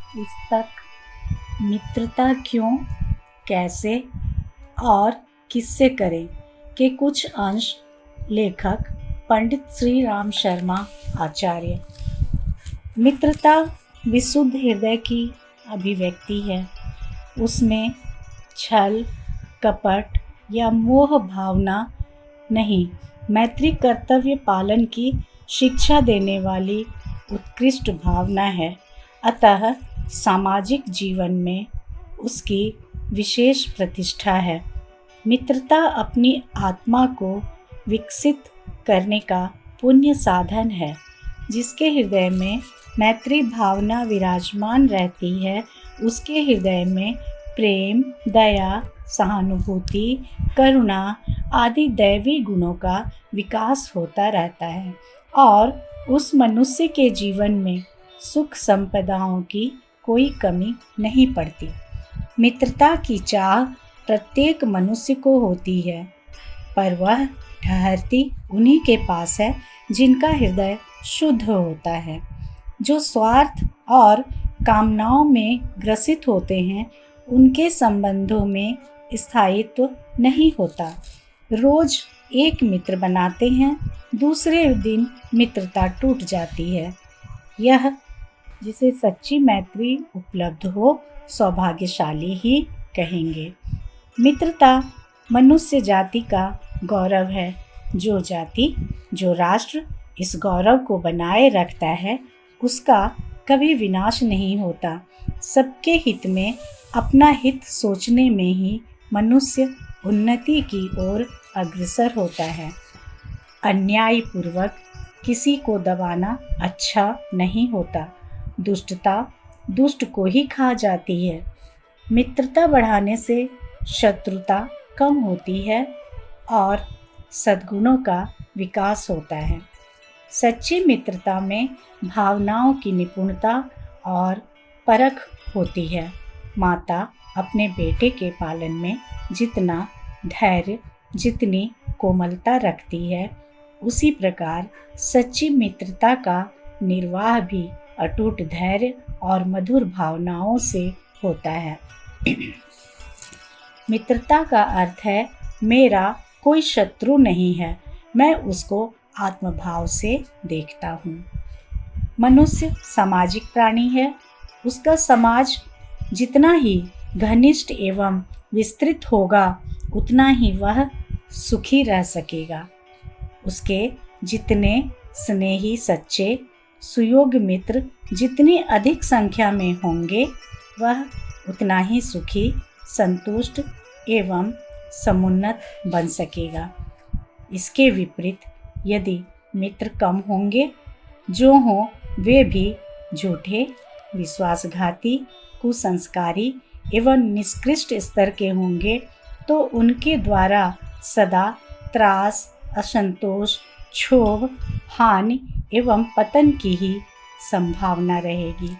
पुस्तक मित्रता क्यों, कैसे और किससे करें के कुछ अंश। लेखक पंडित श्री राम शर्मा आचार्य। मित्रता विशुद्ध हृदय की अभिव्यक्ति है। उसमें छल, कपट या मोह भावना नहीं, मैत्री कर्तव्य पालन की शिक्षा देने वाली उत्कृष्ट भावना है। अतः सामाजिक जीवन में उसकी विशेष प्रतिष्ठा है। मित्रता अपनी आत्मा को विकसित करने का पुण्य साधन है। जिसके हृदय में मैत्री भावना विराजमान रहती है, उसके हृदय में प्रेम, दया, सहानुभूति, करुणा आदि दैवी गुणों का विकास होता रहता है और उस मनुष्य के जीवन में सुख संपदाओं की कोई कमी नहीं पड़ती। मित्रता की चाह प्रत्येक मनुष्य को होती है, पर वह ठहरती उन्हीं के पास है जिनका हृदय शुद्ध होता है। जो स्वार्थ और कामनाओं में ग्रसित होते हैं, उनके संबंधों में स्थायित्व नहीं होता। रोज एक मित्र बनाते हैं, दूसरे दिन मित्रता टूट जाती है। यह जिसे सच्ची मैत्री उपलब्ध हो, सौभाग्यशाली ही कहेंगे। मित्रता मनुष्य जाति का गौरव है। जो जाति, जो राष्ट्र इस गौरव को बनाए रखता है, उसका कभी विनाश नहीं होता। सबके हित में अपना हित सोचने में ही मनुष्य उन्नति की ओर अग्रसर होता है। अन्यायपूर्वक किसी को दबाना अच्छा नहीं होता। दुष्टता दुष्ट को ही खा जाती है। मित्रता बढ़ाने से शत्रुता कम होती है और सद्गुणों का विकास होता है। सच्ची मित्रता में भावनाओं की निपुणता और परख होती है। माता अपने बेटे के पालन में जितना धैर्य, जितनी कोमलता रखती है, उसी प्रकार सच्ची मित्रता का निर्वाह भी अटूट धैर्य और मधुर भावनाओं से होता है। मित्रता का अर्थ है मेरा कोई शत्रु नहीं है, मैं उसको आत्मभाव से देखता हूँ। मनुष्य सामाजिक प्राणी है। उसका समाज जितना ही घनिष्ठ एवं विस्तृत होगा, उतना ही वह सुखी रह सकेगा। उसके जितने स्नेही, सच्चे, सुयोग्य मित्र जितनी अधिक संख्या में होंगे, वह उतना ही सुखी, संतुष्ट एवं समुन्नत बन सकेगा। इसके विपरीत यदि मित्र कम होंगे, जो हों वे भी झूठे, विश्वासघाती, कुसंस्कारी एवं निकृष्ट स्तर के होंगे, तो उनके द्वारा सदा त्रास, असंतोष, क्षोभ, हानि एवं पतन की ही संभावना रहेगी।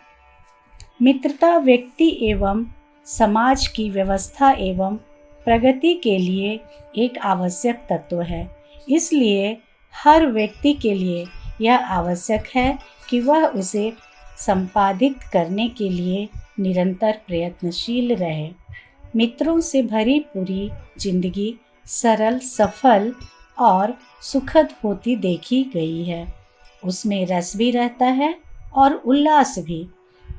मित्रता व्यक्ति एवं समाज की व्यवस्था एवं प्रगति के लिए एक आवश्यक तत्व है। इसलिए हर व्यक्ति के लिए यह आवश्यक है कि वह उसे संपादित करने के लिए निरंतर प्रयत्नशील रहे। मित्रों से भरी पूरी जिंदगी सरल, सफल और सुखद होती देखी गई है। उसमें रस भी रहता है और उल्लास भी।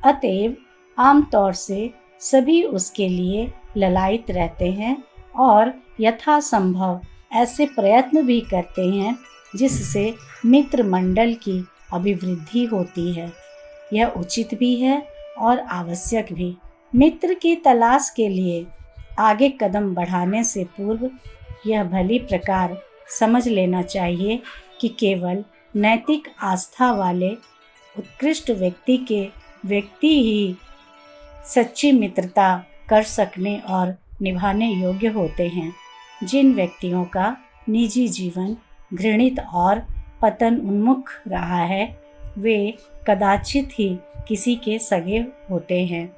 अतएव आमतौर से सभी उसके लिए ललायित रहते हैं और यथासंभव ऐसे प्रयत्न भी करते हैं जिससे मित्र मंडल की अभिवृद्धि होती है। यह उचित भी है और आवश्यक भी। मित्र की तलाश के लिए आगे कदम बढ़ाने से पूर्व यह भली प्रकार समझ लेना चाहिए कि केवल नैतिक आस्था वाले उत्कृष्ट व्यक्ति ही सच्ची मित्रता कर सकने और निभाने योग्य होते हैं। जिन व्यक्तियों का निजी जीवन घृणित और पतन उन्मुख रहा है, वे कदाचित ही किसी के सगे होते हैं।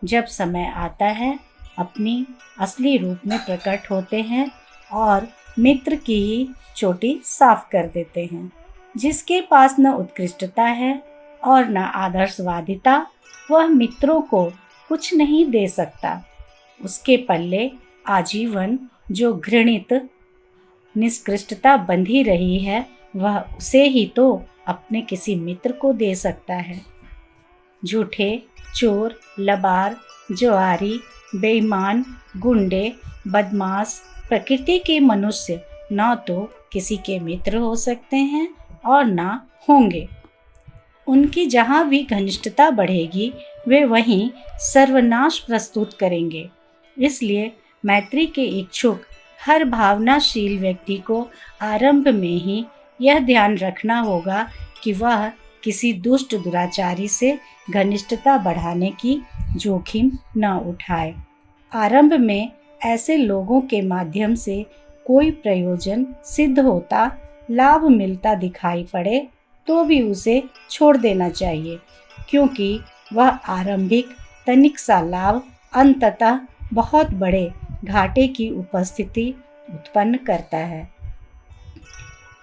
जब समय आता है, अपनी असली रूप में प्रकट होते हैं और मित्र की ही चोटी साफ कर देते हैं। जिसके पास न उत्कृष्टता है और न आदर्शवादिता, वह मित्रों को कुछ नहीं दे सकता। उसके पल्ले आजीवन जो घृणित निष्कृष्टता बंधी रही है, वह उसे ही तो अपने किसी मित्र को दे सकता है। झूठे, चोर, लबार, जुआरी, बेईमान, गुंडे, बदमाश प्रकृति के मनुष्य न तो किसी के मित्र हो सकते हैं और न होंगे। उनकी जहाँ भी घनिष्ठता बढ़ेगी, वे वहीं सर्वनाश प्रस्तुत करेंगे। इसलिए मैत्री के इच्छुक हर भावनाशील व्यक्ति को आरंभ में ही यह ध्यान रखना होगा कि वह किसी दुष्ट दुराचारी से घनिष्ठता बढ़ाने की जोखिम न उठाए। आरंभ में ऐसे लोगों के माध्यम से कोई प्रयोजन सिद्ध होता, लाभ मिलता दिखाई पड़े तो भी उसे छोड़ देना चाहिए, क्योंकि वह आरंभिक तनिक सा लाभ अंततः बहुत बड़े घाटे की उपस्थिति उत्पन्न करता है।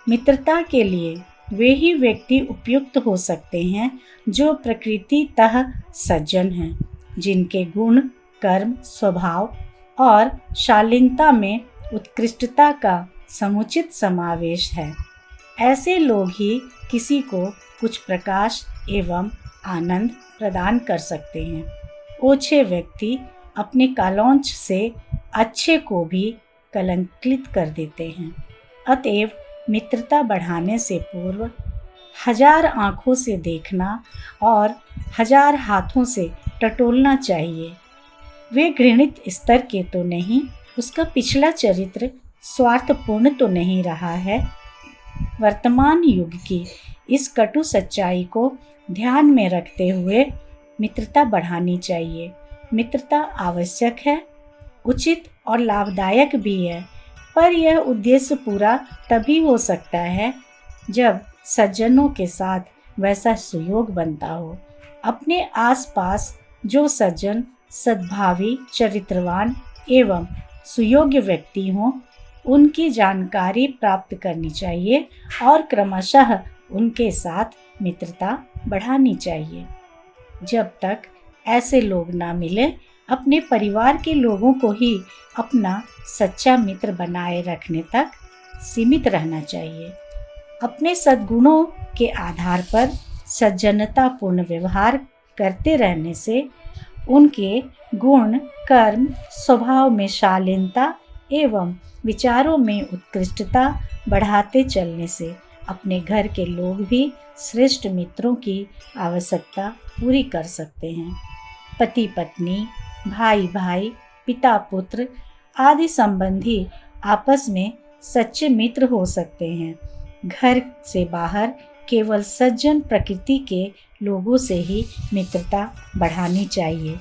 मित्रता के लिए वे ही व्यक्ति उपयुक्त हो सकते हैं जो प्रकृतितः सज्जन हैं, जिनके गुण, कर्म, स्वभाव और शालीनता में उत्कृष्टता का समुचित समावेश है। ऐसे लोग ही किसी को कुछ प्रकाश एवं आनंद प्रदान कर सकते हैं। ओछे व्यक्ति अपने कालौंच से अच्छे को भी कलंकित कर देते हैं। अतएव मित्रता बढ़ाने से पूर्व 1000 आँखों से देखना और 1000 हाथों से टटोलना चाहिए। वे घृणित स्तर के तो नहीं, उसका पिछला चरित्र स्वार्थपूर्ण तो नहीं रहा है। वर्तमान युग की इस कटु सच्चाई को ध्यान में रखते हुए मित्रता बढ़ानी चाहिए। मित्रता आवश्यक है, उचित और लाभदायक भी है, पर यह उद्देश्य पूरा तभी हो सकता है जब सज्जनों के साथ वैसा सुयोग बनता हो। अपने आसपास जो सज्जन सद्भावी, चरित्रवान एवं सुयोग्य व्यक्ति हों, उनकी जानकारी प्राप्त करनी चाहिए और क्रमशः उनके साथ मित्रता बढ़ानी चाहिए। जब तक ऐसे लोग ना मिले, अपने परिवार के लोगों को ही अपना सच्चा मित्र बनाए रखने तक सीमित रहना चाहिए। अपने सद्गुणों के आधार पर सज्जनतापूर्ण व्यवहार करते रहने से उनके गुण, कर्म, स्वभाव में शालीनता एवं विचारों में उत्कृष्टता बढ़ाते चलने से अपने घर के लोग भी श्रेष्ठ मित्रों की आवश्यकता पूरी कर सकते हैं। पति पत्नी, भाई भाई, पिता पुत्र आदि संबंधी आपस में सच्चे मित्र हो सकते हैं। घर से बाहर केवल सज्जन प्रकृति के लोगों से ही मित्रता बढ़ानी चाहिए।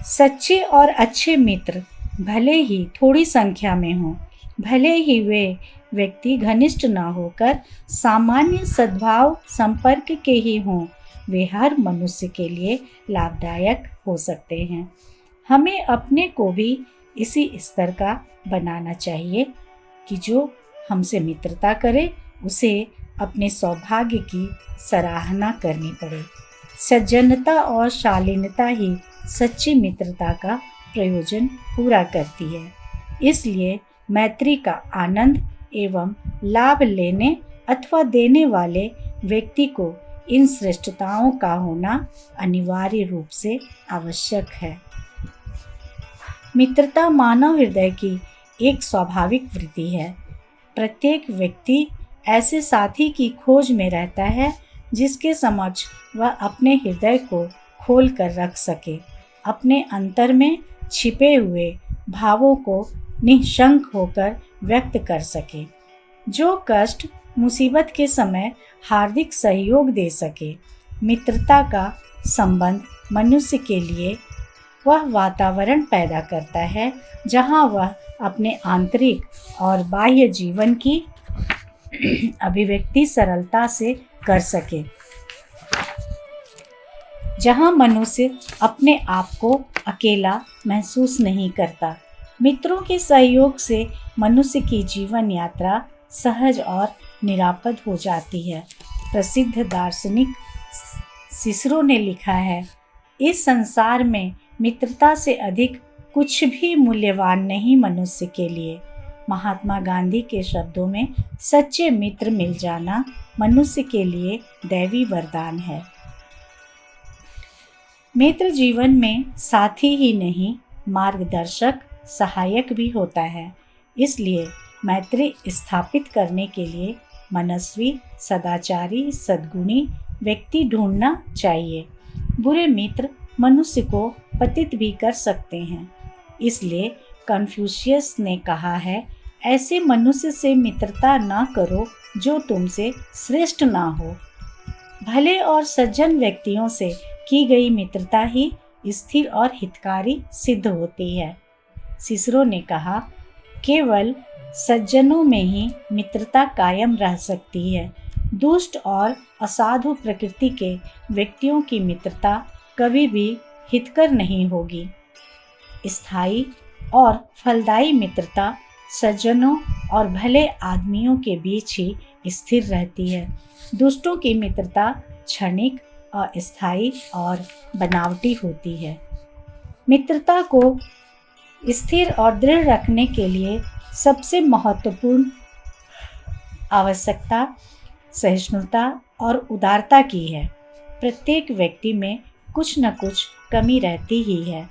सच्चे और अच्छे मित्र भले ही थोड़ी संख्या में हों, भले ही वे व्यक्ति घनिष्ठ न होकर सामान्य सद्भाव संपर्क के ही हों, वे हर मनुष्य के लिए लाभदायक हो सकते हैं। हमें अपने को भी इसी स्तर का बनाना चाहिए कि जो हमसे मित्रता करे उसे अपने सौभाग्य की सराहना करनी पड़े। सज्जनता और शालीनता ही सच्ची मित्रता का प्रयोजन पूरा करती है। इसलिए मैत्री का आनंद एवं लाभ लेने अथवा देने वाले व्यक्ति को इन श्रेष्ठताओं का होना अनिवार्य रूप से आवश्यक है। मित्रता मानव हृदय की एक स्वाभाविक वृत्ति है। प्रत्येक व्यक्ति ऐसे साथी की खोज में रहता है जिसके समक्ष वह अपने हृदय को खोल कर रख सके, अपने अंतर में छिपे हुए भावों को निःशंक होकर व्यक्त कर सके, जो कष्ट मुसीबत के समय हार्दिक सहयोग दे सके। मित्रता का संबंध मनुष्य के लिए वह वातावरण पैदा करता है जहाँ वह अपने आंतरिक और बाह्य जीवन की अभिव्यक्ति सरलता से कर सके, जहाँ मनुष्य अपने आप को अकेला महसूस नहीं करता। मित्रों के सहयोग से मनुष्य की जीवन यात्रा सहज और निरापद हो जाती है। प्रसिद्ध दार्शनिक सिसरो ने लिखा है, इस संसार में मित्रता से अधिक कुछ भी मूल्यवान नहीं मनुष्य के लिए। महात्मा गांधी के शब्दों में सच्चे मित्र मिल जाना मनुष्य के लिए दैवी वरदान है। मित्र जीवन में साथी ही नहीं, मार्गदर्शक, सहायक भी होता है। इसलिए मैत्री स्थापित करने के लिए मनस्वी, सदाचारी, सद्गुणी व्यक्ति ढूंढना चाहिए। बुरे मित्र मनुष्य को पतित भी कर सकते हैं। इसलिए कन्फ्यूशियस ने कहा है, ऐसे मनुष्य से मित्रता न करो जो तुमसे श्रेष्ठ ना हो। भले और सज्जन व्यक्तियों से की गई मित्रता ही स्थिर और हितकारी सिद्ध होती है। सिसरो ने कहा, केवल सज्जनों में ही मित्रता कायम रह सकती है। दुष्ट और असाधु प्रकृति के व्यक्तियों की मित्रता कभी भी हितकर नहीं होगी। स्थायी और फलदायी मित्रता सज्जनों और भले आदमियों के बीच ही स्थिर रहती है। दुष्टों की मित्रता क्षणिक, अस्थायी और बनावटी होती है। मित्रता को स्थिर और दृढ़ रखने के लिए सबसे महत्वपूर्ण आवश्यकता सहिष्णुता और उदारता की है। प्रत्येक व्यक्ति में कुछ न कुछ कमी रहती ही है।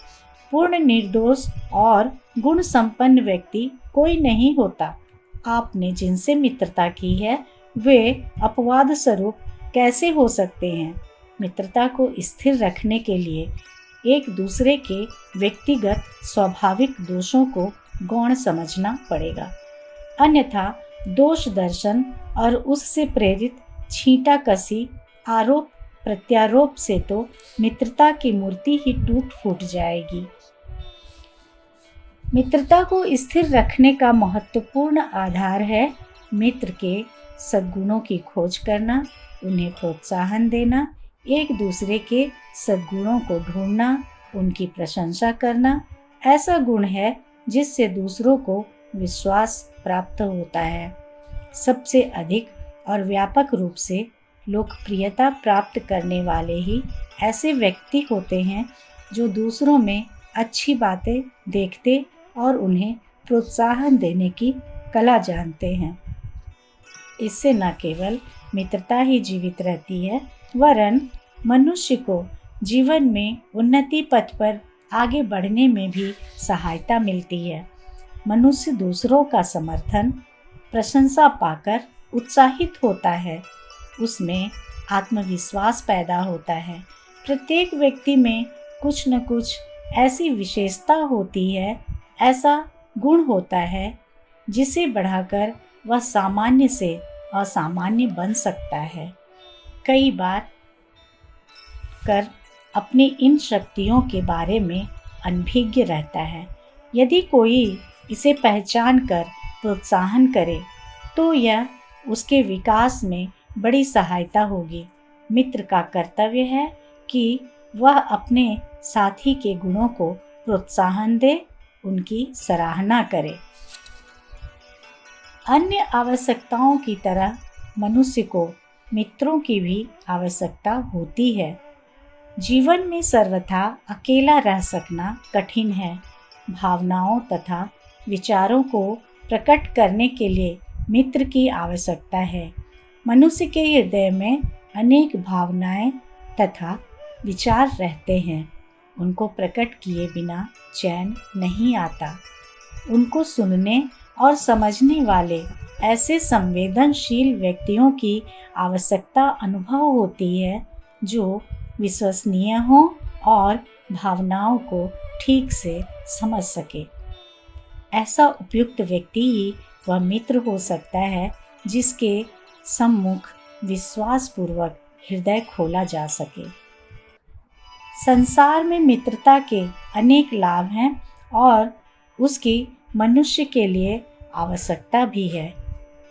पूर्ण निर्दोष और गुण संपन्न व्यक्ति कोई नहीं होता। आपने जिनसे मित्रता की है वे अपवाद स्वरूप कैसे हो सकते हैं? मित्रता को स्थिर रखने के लिए एक दूसरे के व्यक्तिगत स्वाभाविक दोषों को गौण समझना पड़ेगा। अन्यथा दोष दर्शन और उससे प्रेरित छींटाकशी, आरोप प्रत्यारोप से तो मित्रता की मूर्ति ही टूट फूट जाएगी। मित्रता को स्थिर रखने का महत्वपूर्ण आधार है मित्र के सद्गुणों की खोज करना, उन्हें प्रोत्साहन देना, एक दूसरे के सद्गुणों को ढूंढना, उनकी प्रशंसा करना। ऐसा गुण है जिससे दूसरों को विश्वास प्राप्त होता है। सबसे अधिक और व्यापक रूप से लोकप्रियता प्राप्त करने वाले ही ऐसे व्यक्ति होते हैं जो दूसरों में अच्छी बातें देखते और उन्हें प्रोत्साहन देने की कला जानते हैं। इससे न केवल मित्रता ही जीवित रहती है, वरन मनुष्य को जीवन में उन्नति पथ पर आगे बढ़ने में भी सहायता मिलती है। मनुष्य दूसरों का समर्थन, प्रशंसा पाकर उत्साहित होता है। उसमें आत्मविश्वास पैदा होता है। प्रत्येक व्यक्ति में कुछ न कुछ ऐसी विशेषता होती है, ऐसा गुण होता है जिसे बढ़ाकर वह सामान्य से असामान्य बन सकता है। कई बार कर अपनी इन शक्तियों के बारे में अनभिज्ञ रहता है। यदि कोई इसे पहचान कर प्रोत्साहन करे तो यह उसके विकास में बड़ी सहायता होगी। मित्र का कर्तव्य है कि वह अपने साथी के गुणों को प्रोत्साहन दे, उनकी सराहना करे। अन्य आवश्यकताओं की तरह मनुष्य को मित्रों की भी आवश्यकता होती है। जीवन में सर्वथा अकेला रह सकना कठिन है। भावनाओं तथा विचारों को प्रकट करने के लिए मित्र की आवश्यकता है। मनुष्य के हृदय में अनेक भावनाएं तथा विचार रहते हैं। उनको प्रकट किए बिना चैन नहीं आता। उनको सुनने और समझने वाले ऐसे संवेदनशील व्यक्तियों की आवश्यकता अनुभव होती है जो विश्वसनीय हों और भावनाओं को ठीक से समझ सके। ऐसा उपयुक्त व्यक्ति ही वह मित्र हो सकता है जिसके सम्मुख विश्वासपूर्वक हृदय खोला जा सके। संसार में मित्रता के अनेक लाभ हैं और उसकी मनुष्य के लिए आवश्यकता भी है,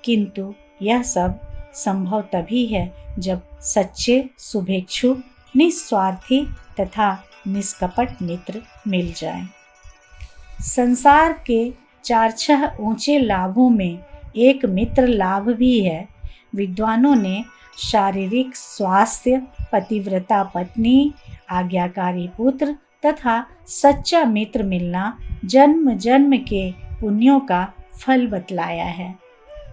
किंतु यह सब संभव तभी है जब सच्चे, शुभेच्छु, निस्वार्थी तथा निष्कपट मित्र मिल जाएं। संसार के 4-6 ऊंचे लाभों में एक मित्र लाभ भी है। विद्वानों ने शारीरिक स्वास्थ्य, पतिव्रता पत्नी, आज्ञाकारी पुत्र तथा सच्चा मित्र मिलना जन्म जन्म के पुण्यों का फल बतलाया है।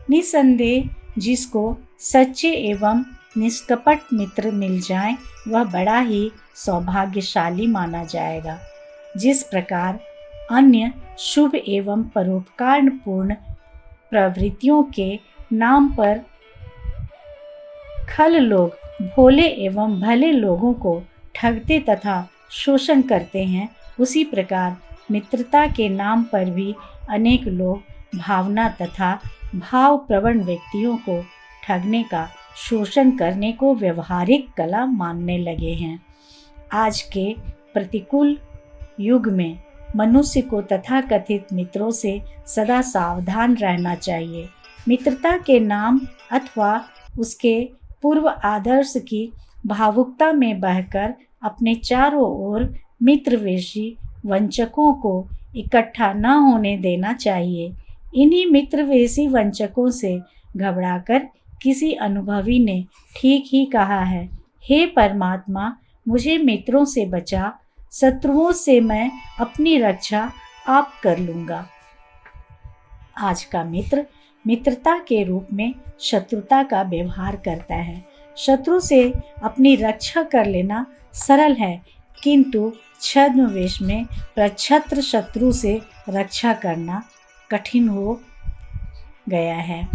निसंदेह जिसको सच्चे एवं निष्कपट मित्र मिल जाएं, वह बड़ा ही सौभाग्यशाली माना जाएगा। जिस प्रकार अन्य शुभ एवं परोपकारपूर्ण प्रवृत्तियों के नाम पर खल लोग भोले एवं भले लोगों को ठगते तथा शोषण करते हैं, उसी प्रकार मित्रता के नाम पर भी अनेक लोग भावना तथा भाव प्रवण व्यक्तियों को ठगने का, शोषण करने को व्यवहारिक कला मानने लगे हैं। आज के प्रतिकूल युग में मनुष्य को तथाकथित मित्रों से सदा सावधान रहना चाहिए। मित्रता के नाम अथवा उसके पूर्व आदर्श की भावुकता में बहकर अपने चारों ओर मित्रवेशी वंचकों को इकट्ठा न होने देना चाहिए। इन्हीं मित्रवेशी वंचकों से घबराकर किसी अनुभवी ने ठीक ही कहा है, हे परमात्मा, मुझे मित्रों से बचा, शत्रुओं से मैं अपनी रक्षा आप कर लूँगा। आज का मित्र मित्रता के रूप में शत्रुता का व्यवहार करता है। शत्रु से अपनी रक्षा कर लेना सरल है, किंतु छद्मवेश में प्रच्छत्र शत्रु से रक्षा करना कठिन हो गया है।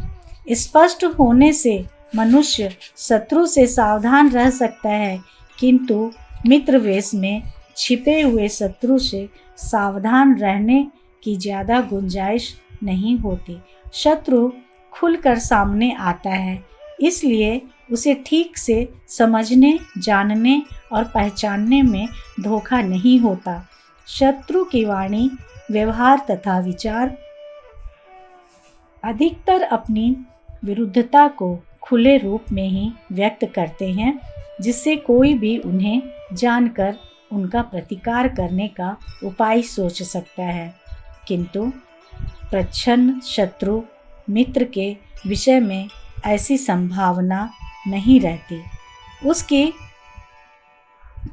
स्पष्ट होने से मनुष्य शत्रु से सावधान रह सकता है, किंतु मित्रवेश में छिपे हुए शत्रु से सावधान रहने की ज़्यादा गुंजाइश नहीं होती। शत्रु खुलकर सामने आता है, इसलिए उसे ठीक से समझने, जानने और पहचानने में धोखा नहीं होता। शत्रु की वाणी, व्यवहार तथा विचार अधिकतर अपनी विरुद्धता को खुले रूप में ही व्यक्त करते हैं, जिससे कोई भी उन्हें जानकर उनका प्रतिकार करने का उपाय सोच सकता है। किंतु प्रच्छन्न शत्रु मित्र के विषय में ऐसी संभावना नहीं रहती। उसकी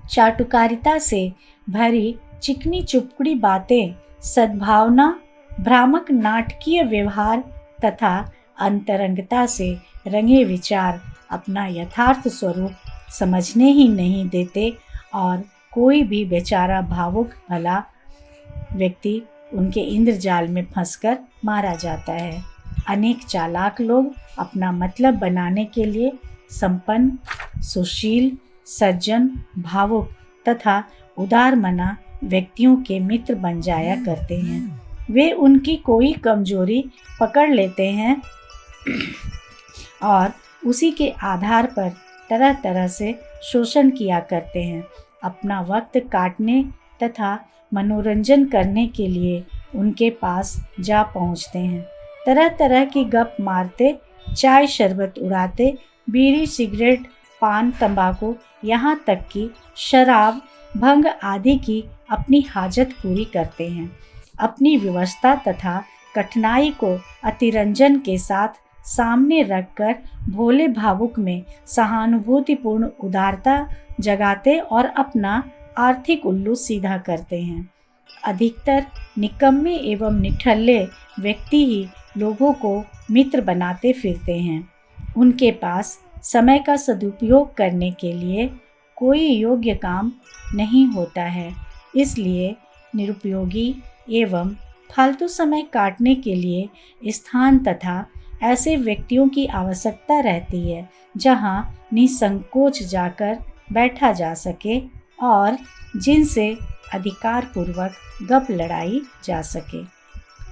चाटुकारिता से भरी चिकनी चुपड़ी बातें, सद्भावना, भ्रामक नाटकीय व्यवहार तथा अंतरंगता से रंगे विचार अपना यथार्थ स्वरूप समझने ही नहीं देते और कोई भी बेचारा भावुक भला व्यक्ति उनके इंद्रजाल में फंसकर मारा जाता है। अनेक चालाक लोग अपना मतलब बनाने के लिए संपन्न, सुशील, सज्जन, भावुक तथा उदारमना व्यक्तियों के मित्र बन जाया करते हैं। वे उनकी कोई कमजोरी पकड़ लेते हैं और उसी के आधार पर तरह तरह से शोषण किया करते हैं। अपना वक्त काटने तथा मनोरंजन करने के लिए उनके पास जा पहुंचते हैं। तरह तरह की गप मारते, चाय शरबत उड़ाते, बीड़ी सिगरेट पान तंबाकू यहाँ तक कि शराब भंग आदि की अपनी हाजत पूरी करते हैं। अपनी व्यवस्था तथा कठिनाई को अतिरंजन के साथ सामने रखकर भोले भावुक में सहानुभूतिपूर्ण उदारता जगाते और अपना आर्थिक उल्लू सीधा करते हैं। अधिकतर निकम्मे एवं निठल्ले व्यक्ति ही लोगों को मित्र बनाते फिरते हैं। उनके पास समय का सदुपयोग करने के लिए कोई योग्य काम नहीं होता है, इसलिए निरुपयोगी एवं फालतू समय काटने के लिए स्थान तथा ऐसे व्यक्तियों की आवश्यकता रहती है जहां निसंकोच जाकर बैठा जा सके और जिनसे अधिकारपूर्वक गप लड़ाई जा सके।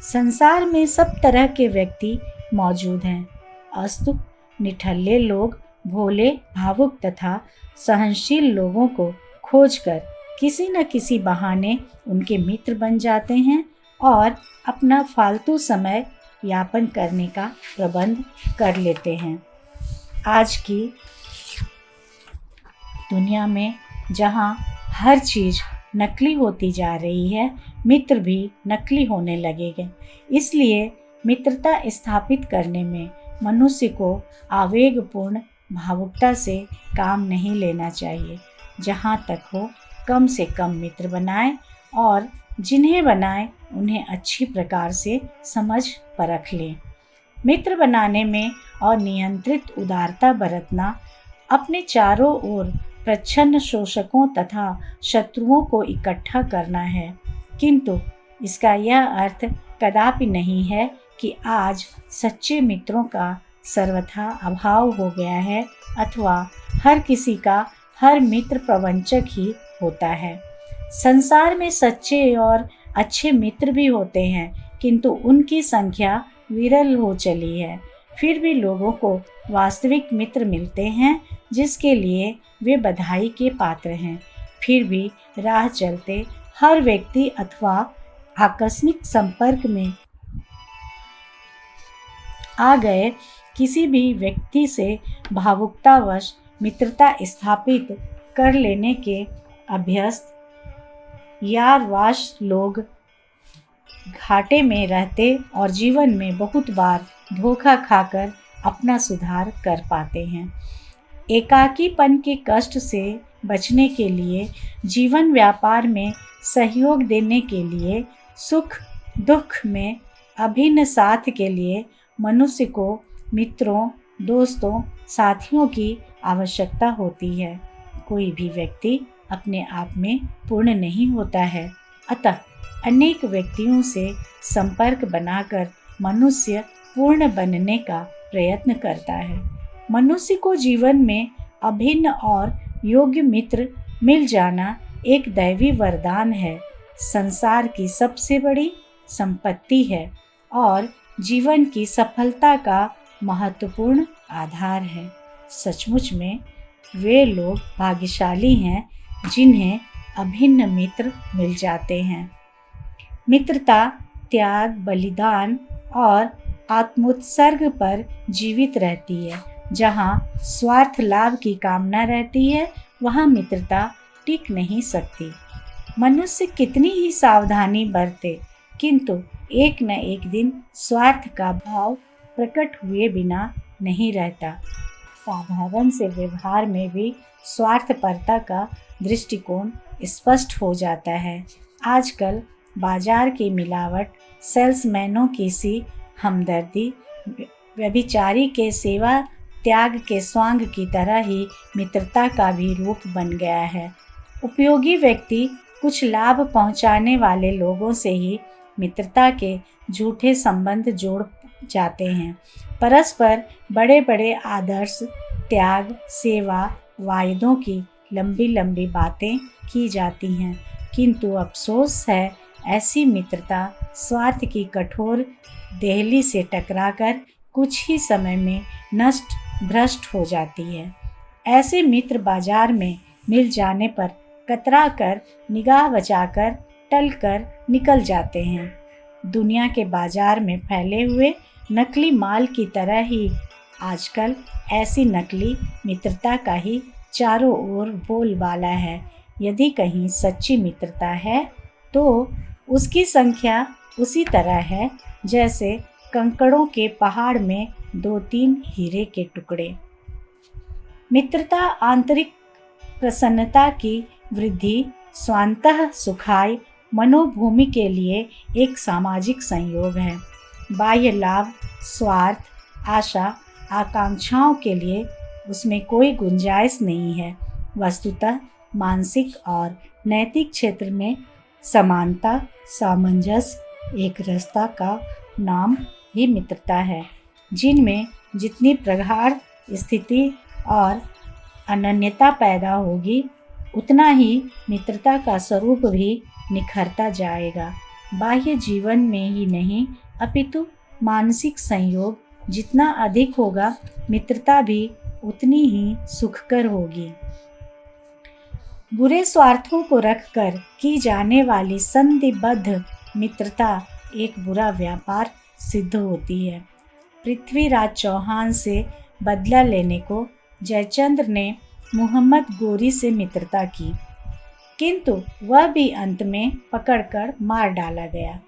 संसार में सब तरह के व्यक्ति मौजूद हैं, अस्तु निठल्ले लोग भोले, भावुक तथा सहनशील लोगों को खोजकर किसी न किसी बहाने उनके मित्र बन जाते हैं और अपना फालतू समय यापन करने का प्रबंध कर लेते हैं। आज की दुनिया में जहां हर चीज़ नकली होती जा रही है, मित्र भी नकली होने लगेंगे। इसलिए मित्रता स्थापित करने में मनुष्य को आवेगपूर्ण भावुकता से काम नहीं लेना चाहिए। जहाँ तक हो कम से कम मित्र बनाए और जिन्हें बनाए उन्हें अच्छी प्रकार से समझ परख लें। मित्र बनाने में अनियंत्रित उदारता बरतना अपने चारों ओर प्रच्छन्न शोषकों तथा शत्रुओं को इकट्ठा करना है, किंतु इसका यह अर्थ कदापि नहीं है कि आज सच्चे मित्रों का सर्वथा अभाव हो गया है अथवा हर किसी का हर मित्र प्रवंचक ही होता है। संसार में सच्चे और अच्छे मित्र भी होते हैं, किंतु उनकी संख्या विरल हो चली है। फिर भी लोगों को वास्तविक मित्र मिलते हैं जिसके लिए वे बधाई के पात्र हैं। फिर भी राह चलते हर व्यक्ति अथवा आकस्मिक संपर्क में आ गए किसी भी व्यक्ति से भावुकतावश मित्रता स्थापित कर लेने के अभ्यस्त यारवाश लोग घाटे में रहते और जीवन में बहुत बार धोखा खाकर अपना सुधार कर पाते हैं। एकाकीपन के कष्ट से बचने के लिए, जीवन व्यापार में सहयोग देने के लिए, सुख दुख में अभिन्न साथ के लिए मनुष्य को मित्रों, दोस्तों, साथियों की आवश्यकता होती है। कोई भी व्यक्ति अपने आप में पूर्ण नहीं होता है, अतः अनेक व्यक्तियों से संपर्क बनाकर मनुष्य पूर्ण बनने का प्रयत्न करता है। मनुष्य को जीवन में अभिन्न और योग्य मित्र मिल जाना एक दैवी वरदान है, संसार की सबसे बड़ी संपत्ति है और जीवन की सफलता का महत्वपूर्ण आधार है। सचमुच में वे लोग भाग्यशाली हैं जिन्हें अभिन्न मित्र मिल जाते हैं। मित्रता त्याग, बलिदान और आत्मोत्सर्ग पर जीवित रहती है। जहाँ स्वार्थ लाभ की कामना रहती है, वहाँ मित्रता टिक नहीं सकती। मनुष्य कितनी ही सावधानी बरते, किंतु एक न एक दिन स्वार्थ का भाव प्रकट हुए बिना नहीं रहता। साधारण से व्यवहार में भी स्वार्थपरता का दृष्टिकोण स्पष्ट हो जाता है। आजकल बाजार की मिलावट, सेल्समैनों की सी हमदर्दी, व्यभिचारी के सेवा त्याग के स्वांग की तरह ही मित्रता का भी रूप बन गया है। उपयोगी व्यक्ति कुछ लाभ पहुंचाने वाले लोगों से ही मित्रता के झूठे संबंध जोड़ जाते हैं। परस्पर बड़े बड़े आदर्श, त्याग, सेवा, वायदों की लंबी लंबी बातें की जाती हैं, किंतु अफसोस है ऐसी मित्रता स्वार्थ की कठोर देहली से टकराकर कुछ ही समय में नष्ट भ्रष्ट हो जाती है। ऐसे मित्र बाजार में मिल जाने पर कतरा कर, निगाह बचाकर, टल कर निकल जाते हैं। दुनिया के बाजार में फैले हुए नकली माल की तरह ही आजकल ऐसी नकली मित्रता का ही चारों ओर बोलबाला है। यदि कहीं सच्ची मित्रता है तो उसकी संख्या उसी तरह है जैसे कंकड़ों के पहाड़ में 2-3 हीरे के टुकड़े। मित्रता आंतरिक प्रसन्नता की वृद्धि, स्वांतः सुखाय मनोभूमि के लिए एक सामाजिक संयोग है। बाह्य लाभ, स्वार्थ, आशा, आकांक्षाओं के लिए उसमें कोई गुंजाइश नहीं है। वस्तुतः मानसिक और नैतिक क्षेत्र में समानता, सामंजस्य, एक रस्ता का नाम ही मित्रता है, जिनमें जितनी प्रगाढ़ स्थिति और अनन्यता पैदा होगी उतना ही मित्रता का स्वरूप भी निखरता जाएगा। बाह्य जीवन में ही नहीं अपितु मानसिक संयोग जितना अधिक होगा, मित्रता भी उतनी ही सुखकर होगी। बुरे स्वार्थों को रखकर की जाने वाली संधिबद्ध मित्रता एक बुरा व्यापार सिद्ध होती है। पृथ्वीराज चौहान से बदला लेने को जयचंद्र ने मोहम्मद गोरी से मित्रता की, किंतु वह भी अंत में पकड़कर मार डाला गया।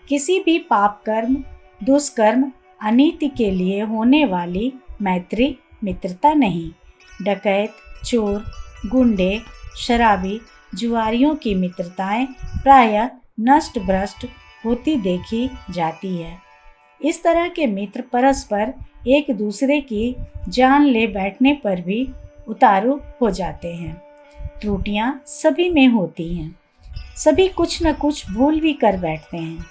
किसी भी पाप कर्म, दुष्कर्म अनीति के लिए होने वाली मैत्री मित्रता नहीं। डकैत, चोर, गुंडे, शराबी, जुआरियों की मित्रताएं प्रायः नष्ट भ्रष्ट होती देखी जाती है। इस तरह के मित्र परस्पर एक दूसरे की जान ले बैठने पर भी उतारू हो जाते हैं। त्रुटियां सभी में होती हैं, सभी कुछ न कुछ भूल भी कर बैठते हैं।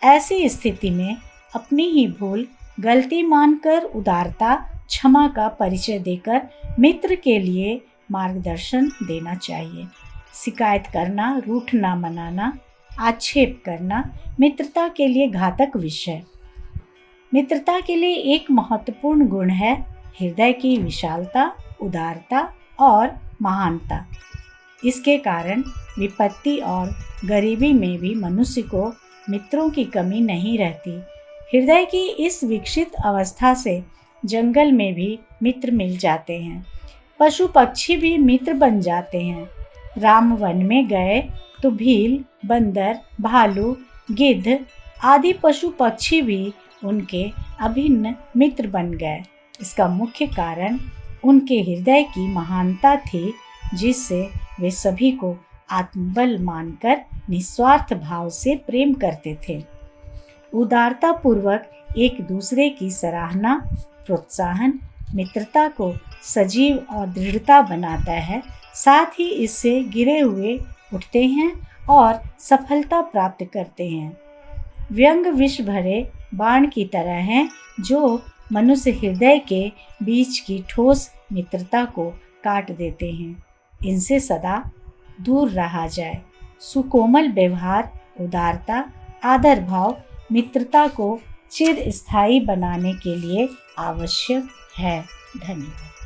ऐसी स्थिति में अपनी ही भूल गलती मानकर उदारता, क्षमा का परिचय देकर मित्र के लिए मार्गदर्शन देना चाहिए। शिकायत करना, रूठना मनाना, आक्षेप करना मित्रता के लिए घातक विषय। मित्रता के लिए एक महत्वपूर्ण गुण है हृदय की विशालता, उदारता और महानता। इसके कारण विपत्ति और गरीबी में भी मनुष्य को मित्रों की कमी नहीं रहती। हृदय की इस विकसित अवस्था से जंगल में भी मित्र मिल जाते हैं, पशु पक्षी भी मित्र बन जाते हैं। राम वन में गए तो भील, बंदर, भालू, गिद्ध आदि पशु पक्षी भी उनके अभिन्न मित्र बन गए। इसका मुख्य कारण उनके हृदय की महानता थी, जिससे वे सभी को आत्मबल मानकर निस्वार्थ भाव से प्रेम करते थे। उदारता पूर्वक एक दूसरे की सराहना, प्रोत्साहन मित्रता को सजीव और दृढ़ता बनाता है। साथ ही इससे गिरे हुए उठते हैं और सफलता प्राप्त करते हैं। व्यंग विष भरे बाण की तरह हैं, जो मनुष्य हृदय के बीच की ठोस मित्रता को काट देते हैं। इनसे सदा दूर रहा जाए। सुकोमल व्यवहार, उदारता, आदर भाव मित्रता को चिरस्थायी बनाने के लिए आवश्यक है। धन्यवाद।